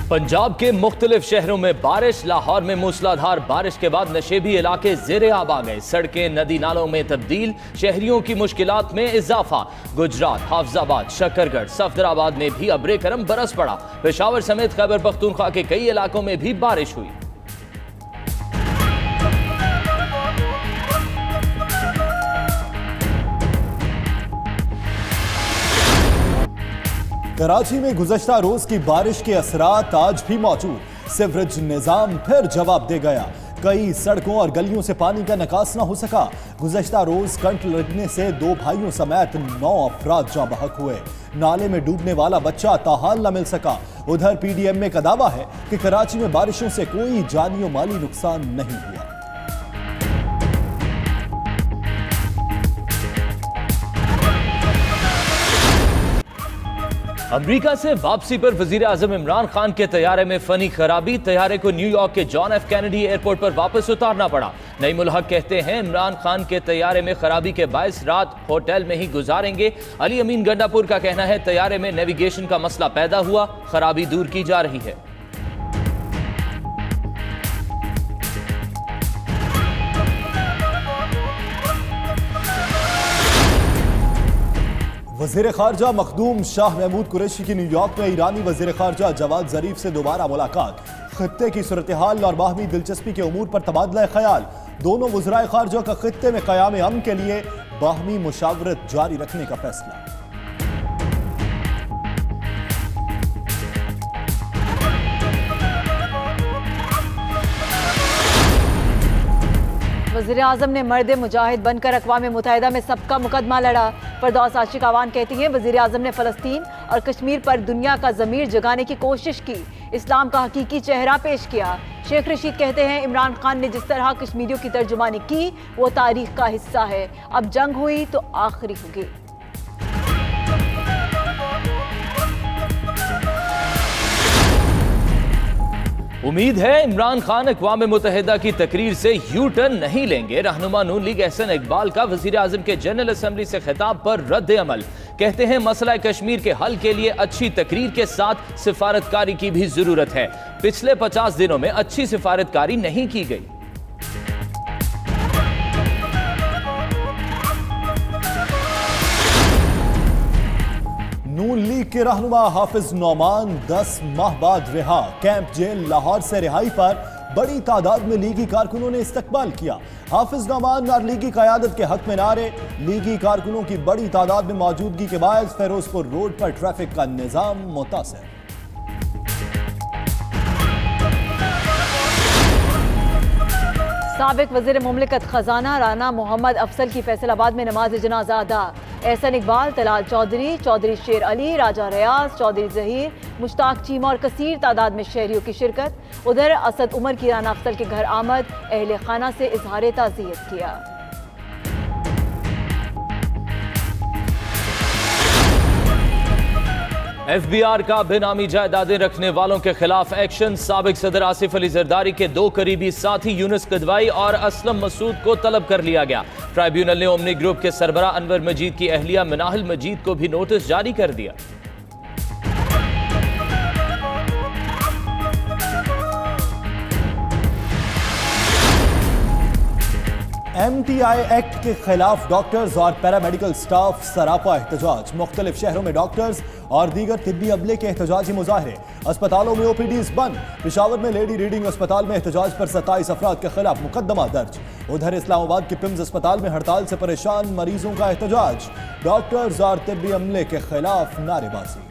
पंजाब के मुख्तलिफ शहरों में बारिश। लाहौर में मूसलाधार बारिश के बाद नशेबी इलाके ज़ेरे आब आ गए। सड़कें नदी नालों में तब्दील, शहरियों की मुश्किलात में इजाफा। गुजरात, हाफजाबाद, शकरगढ़, सफदराबाद में भी अब्रे करम बरस पड़ा। पेशावर समेत खैबर पख्तूनख्वा के कई इलाकों में भी बारिश हुई। कराची में गुज़श्ता रोज की बारिश के असरात आज भी मौजूद। सीवरेज निजाम फिर जवाब दे गया। कई सड़कों और गलियों से पानी का निकास न हो सका। गुज़श्ता रोज करंट लगने से 2 भाइयों समेत 9 अफराद जाँ बहक हुए। नाले में डूबने वाला बच्चा ताहाल न मिल सका। उधर PDM का दावा है कि कराची में बारिशों से कोई जानी और माली नुकसान नहीं हुआ। अमरीका से वापसी पर वजीर आजम इमरान खान के तैयारे में फनी खराबी। तैयारे को न्यूयॉर्क के जॉन एफ कैनेडी एयरपोर्ट पर वापस उतारना पड़ा। नईमुल हक कहते हैं इमरान खान के तैयारे में खराबी के बायस रात होटल में ही गुजारेंगे। अली अमीन गंडापुर का कहना है तैयारे में नेविगेशन का मसला पैदा हुआ, खराबी दूर की जा रही है। वज़ीर ख़ारजा मखदूम शाह महमूद कुरैशी की न्यूयॉर्क में ईरानी वज़ीर ख़ारजा जवाद ज़रीफ से दोबारा मुलाकात। खित्ते की सूरत हाल और बाहमी दिलचस्पी के उमूर पर तबादला ख्याल। दोनों वज़राए ख़ारजा का खित्ते में क़याम अमन के लिए बाहमी मुशावरत जारी रखने का फैसला। वज़ीर आज़म ने मर्द मुजाहिद बनकर अक़वाम मुत्तहिदा में सबका मुकदमा लड़ा। फरदौस आशिक अवान कहती हैं वज़ीर आज़म ने फ़लस्तीन और कश्मीर पर दुनिया का ज़मीर जगाने की कोशिश की, इस्लाम का हकीकी चेहरा पेश किया। शेख रशीद कहते हैं इमरान खान ने जिस तरह कश्मीरियों की तर्जुमानी की वो तारीख का हिस्सा है, अब जंग हुई तो आखिरी होगी। उम्मीद है इमरान खान अक़वाम मुत्तहिदा की तकरीर से यू टर्न नहीं लेंगे। रहनुमा नून लीग एहसन इकबाल का वज़ीर आज़म के जनरल असम्बली से खिताब पर रद्द अमल। कहते हैं मसला कश्मीर के हल के लिए अच्छी तकरीर के साथ सिफारतकारी की भी जरूरत है। पिछले 50 दिनों में अच्छी सिफारतकारी नहीं की गई। नून लीग के रहनुमा हाफिज नौमान 10 माह बाद रिहा। कैंप जेल लाहौर से रिहाई पर बड़ी तादाद में लीगी कारकुनों ने इस्तकबाल किया। हाफिज नौमान और लीगी क़यादत के हक में नारे। लीगी कारकुनों की बड़ी तादाद में मौजूदगी के बायस फिरोजपुर रोड पर ट्रैफिक का निजाम मुतासिर। साबिक वज़ीर मुमलिकत खजाना राना मोहम्मद अफसल की फैसलाबाद में नमाज जनाजा अदा। एहसन इकबाल, तलाल चौधरी, चौधरी शेर अली, राजा रियाज, चौधरी जहीर, मुश्ताक चीमा और कसीर तादाद में शहरियों की शिरकत। उधर असद उमर की राना अफसल के घर आमद, अहले खाना से इजहार ताज़ियत किया। FBR का बेनामी जायदादें रखने वालों के खिलाफ एक्शन। साबिक सदर आसिफ अली जरदारी के 2 करीबी साथी यूनुस कदवाई और असलम मसूद को तलब कर लिया गया। ट्राइब्यूनल ने ओमनी ग्रुप के सरबरा अनवर मजीद की अहलिया मिनाहल मजीद को भी नोटिस जारी कर दिया। MTI एक्ट के खिलाफ डॉक्टर्स और पैरामेडिकल स्टाफ सरापा एहतजाज। मुख्तलिफ शहरों में डॉक्टर्स और दीगर तिब्बी अमले के एहतजाजी मुजाहरे। अस्पतालों में OPDs बंद। पेशावर में लेडी रीडिंग अस्पताल में एहतजाज पर 27 अफराद के खिलाफ मुकदमा दर्ज। उधर इस्लामाबाद के पिम्स अस्पताल में हड़ताल से परेशान मरीजों का एहतजाज। डॉक्टर्स और तिब्बी अमले के खिलाफ नारेबाजी।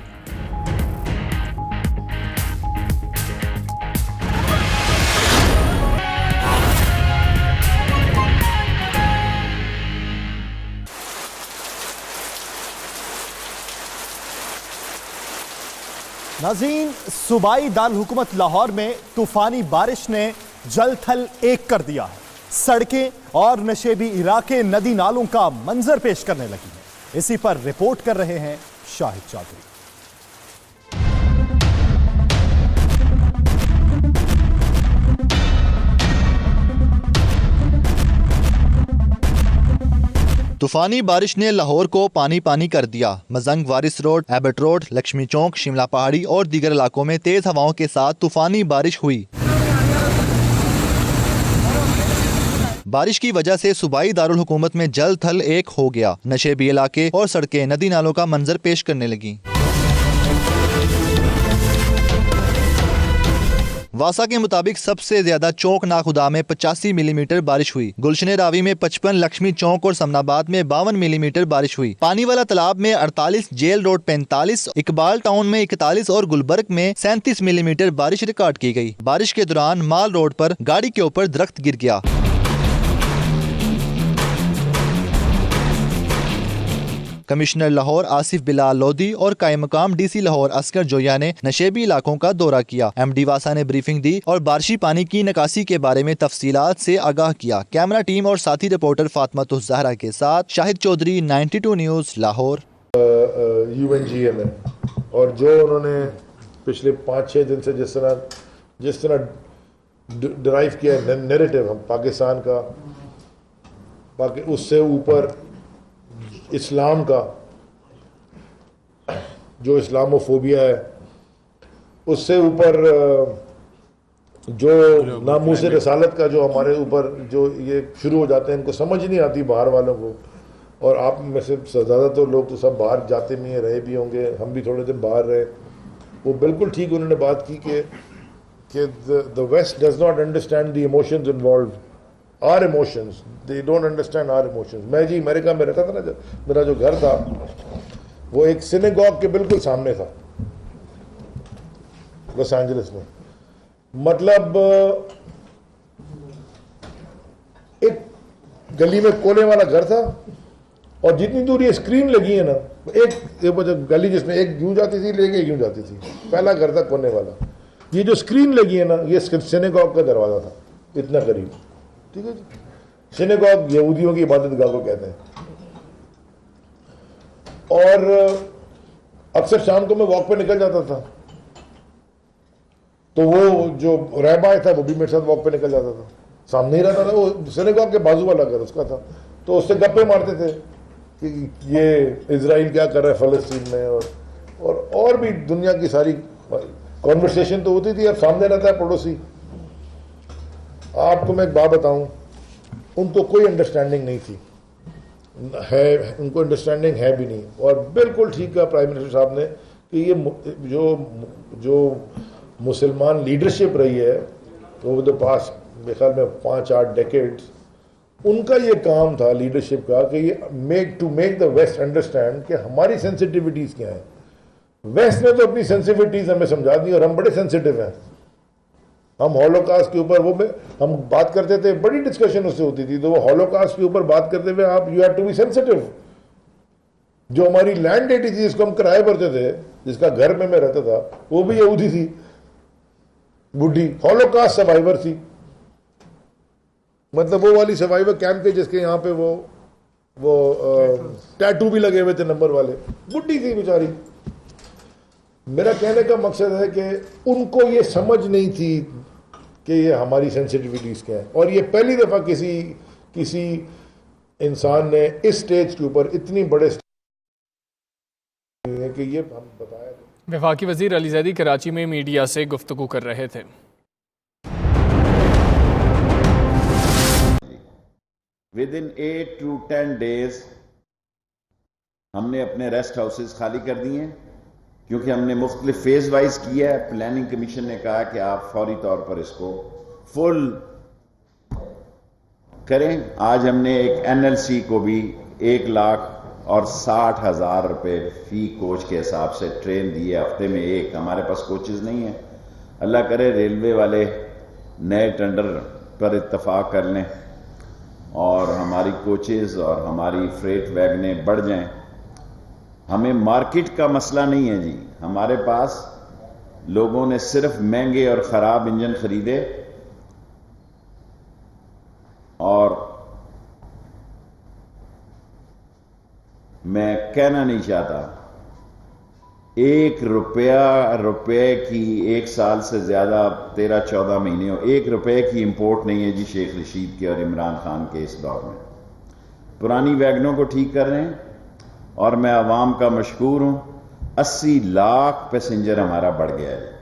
नाज़रीन, सूबाई दारुल हुकूमत लाहौर में तूफानी बारिश ने जल थल एक कर दिया है। सड़कें और नशेबी इलाके नदी नालों का मंजर पेश करने लगी है। इसी पर रिपोर्ट कर रहे हैं शाहिद चौधरी। तूफानी बारिश ने लाहौर को पानी पानी कर दिया। मजंग वारिस रोड, एबट रोड, लक्ष्मी चौक, शिमला पहाड़ी और दीगर इलाकों में तेज हवाओं के साथ तूफानी बारिश हुई। बारिश की वजह से सूबाई दारुल हुकूमत में जल थल एक हो गया। नशेबी इलाके और सड़कें नदी नालों का मंजर पेश करने लगी। वासा के मुताबिक सबसे ज्यादा चौक नाखुदा में 85 मिलीमीटर बारिश हुई। गुलशन रावी में 55, लक्ष्मी चौक और समनाबाद में 52 मिलीमीटर बारिश हुई। पानी वाला तालाब में 48, जेल रोड 45, इकबाल टाउन में 41 और गुलबर्ग में 37 मिलीमीटर बारिश रिकॉर्ड की गई। बारिश के दौरान माल रोड पर गाड़ी के ऊपर दरख्त गिर गया। कमिश्नर लाहौर आसिफ बिलाल लोधी और कायम मकाम DC लाहौर असगर जोया ने नशेबी इलाकों का दौरा किया। MD वासा ने ब्रीफिंग दी और बारिशी पानी की निकासी के बारे में तफसीलात से आगाह किया। कैमरा टीम और साथी रिपोर्टर फातिमा तुज़हरा के साथ शाहिद चौधरी, 92 न्यूज़ लाहौर। UNGA और जो उन्होंने पिछले 5-6 दिन से जिस तरह ड्राइव किया नैरेटिव हम पाकिस्तान का, बाकी उससे ऊपर इस्लाम का जो इस्लामोफोबिया है, उससे ऊपर जो नामूस रसालत का जो हमारे ऊपर जो ये शुरू हो जाते हैं, इनको समझ नहीं आती बाहर वालों को। और आप में से ज़्यादातर लोग तो सब बाहर जाते भी हैं, रहे भी होंगे, हम भी थोड़े दिन बाहर रहे। वो बिल्कुल ठीक उन्होंने बात की कि the west does not understand the emotions involve, our emotions, they don't understand our emotions. मैं जी अमेरिका में रहता था ना, जब मेरा जो घर था वो एक सिनेगॉग के बिल्कुल सामने था लॉस एंजलिस में। मतलब एक गली में कोने वाला घर था और जितनी दूर ये स्क्रीन लगी है ना, एक गली जिसमें एक यूं जाती थी लेके यूं जाती थी, पहला घर था कोने वाला। ये जो स्क्रीन लगी है ना, ये सिनेगॉग का दरवाजा था, इतना करीब। ठीक है जी, सिनेगॉग यहूदियों की इबादतगाह को कहते हैं। और अक्सर शाम को मैं वॉक पे निकल जाता था, तो वो जो रहबाय था वो भी मेरे साथ वॉक पे निकल जाता था। सामने ही रहता था, वो सिनेगॉग के बाजू वाला घर उसका था। तो उससे गप्पे मारते थे कि ये इजराइल क्या कर रहा है फलस्तीन में, और भी दुनिया की सारी कॉन्वर्सेशन तो होती थी। अब सामने रहता है पड़ोसी। आपको मैं एक बात बताऊं, उनको कोई अंडरस्टैंडिंग नहीं थी, है उनको अंडरस्टैंडिंग है भी नहीं। और बिल्कुल ठीक है प्राइम मिनिस्टर साहब ने कि ये जो मुसलमान लीडरशिप रही है ओवर द पास्ट मेरे ख्याल में 5-8 डेकेड्स, उनका ये काम था लीडरशिप का कि ये to make the west understand कि हमारी सेंसिटिविटीज़ क्या हैं। वेस्ट ने तो अपनी सेंसिटिविटीज़ हमें समझा दी और हम बड़े सेंसिटिव हैं। हम हॉलोकास्ट के ऊपर हम बात करते थे, बड़ी डिस्कशन उससे होती थी, तो वो हॉलोकास्ट के ऊपर बात करते हुए आप you have to be sensitive. जो हमारी लैंड लेडी थी जिसको हम किराए भरते थे, जिसका घर में मैं रहता था, वो भी यहूदी थी, बुढ़ी हॉलोकास्ट सर्वाइवर थी। मतलब वो वाली सर्वाइवर कैंप के जिसके यहाँ पे वो टैटू भी लगे हुए थे नंबर वाले, बुढ़ी थी बेचारी। मेरा कहने का मकसद है कि उनको ये समझ नहीं थी कि ये हमारी सेंसिटिविटीज़ क्या है। और ये पहली दफ़ा किसी इंसान ने इस स्टेज के ऊपर इतनी बड़े कि ये हम बताया। वफाकी वज़ीर अली ज़ैदी कराची में मीडिया से गुफ्तगू कर रहे थे। विदिन 8 to 10 days हमने अपने रेस्ट हाउसेस खाली कर दिए हैं, क्योंकि हमने मुख्तलिफ फेज वाइज किया है। प्लानिंग कमीशन ने कहा कि आप फौरी तौर पर इसको फुल करें। आज हमने एक NLC को भी 1,60,000 रुपये फी कोच के हिसाब से ट्रेन दी है, हफ्ते में एक। हमारे पास कोचेज़ नहीं है। अल्लाह करे रेलवे वाले नए टेंडर पर इत्तफाक कर लें और हमारी कोचेज़ और हमारी फ्रेट वैगनें बढ़ जाएं। हमें मार्केट का मसला नहीं है जी, हमारे पास लोगों ने सिर्फ महंगे और ख़राब इंजन खरीदे और मैं कहना नहीं चाहता, 1 रुपये की 1 साल से ज़्यादा 13-14 महीने हो, 1 रुपये की इंपोर्ट नहीं है जी शेख रशीद के और इमरान खान के इस दौर में। पुरानी वैगनों को ठीक कर रहे हैं और मैं आवाम का मशकूर हूँ। 80 लाख पैसेंजर हमारा बढ़ गया है।